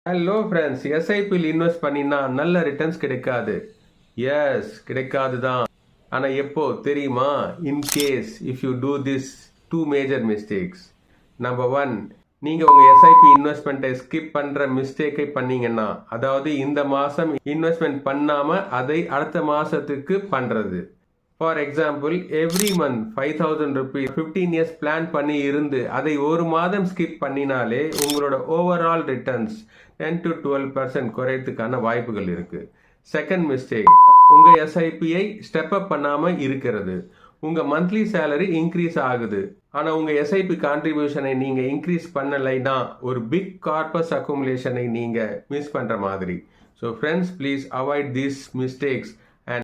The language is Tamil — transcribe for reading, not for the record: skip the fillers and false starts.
ஹலோ ஃப்ரெண்ட்ஸ், எஸ்ஐபியில் இன்வெஸ்ட் பண்ணினா நல்ல ரிட்டர்ன்ஸ் கிடைக்காது. எஸ், கிடைக்காது தான். ஆனால் எப்போ தெரியுமா? In case if you do this two major mistakes. Number one, நீங்கள் உங்கள் எஸ்ஐபி இன்வெஸ்ட்மெண்ட்டை ஸ்கிப் பண்ணுற மிஸ்டேக்கை பண்ணீங்கன்னா, அதாவது இந்த மாதம் இன்வெஸ்ட்மெண்ட் பண்ணாமல் அதை அடுத்த மாதத்துக்கு பண்ணுறது. For example, every month 5,000 rupees 15 years plan பண்ணி இருந்து அதை ஒரு மாதம் ஸ்கிப் பண்ணினாலே உங்களோட ஓவரால் ரிட்டர்ன்ஸ் 10 to 12% குறையத்துக்கான வாய்ப்புகள் இருக்கு. செகண்ட் மிஸ்டேக், உங்க எஸ்ஐபியை ஸ்டெப் அப் பண்ணாம இருக்கிறது. உங்க மந்த்லி சேலரி இன்க்ரீஸ் ஆகுது, ஆனா உங்க எஸ்ஐபி கான்ட்ரிபியூஷனை நீங்க இன்க்ரீஸ் பண்ணலைன்னா ஒரு பிக் கார்பஸ் அக்குமுலேஷனை நீங்க மிஸ் பண்ற மாதிரி. So friends, please avoid these mistakes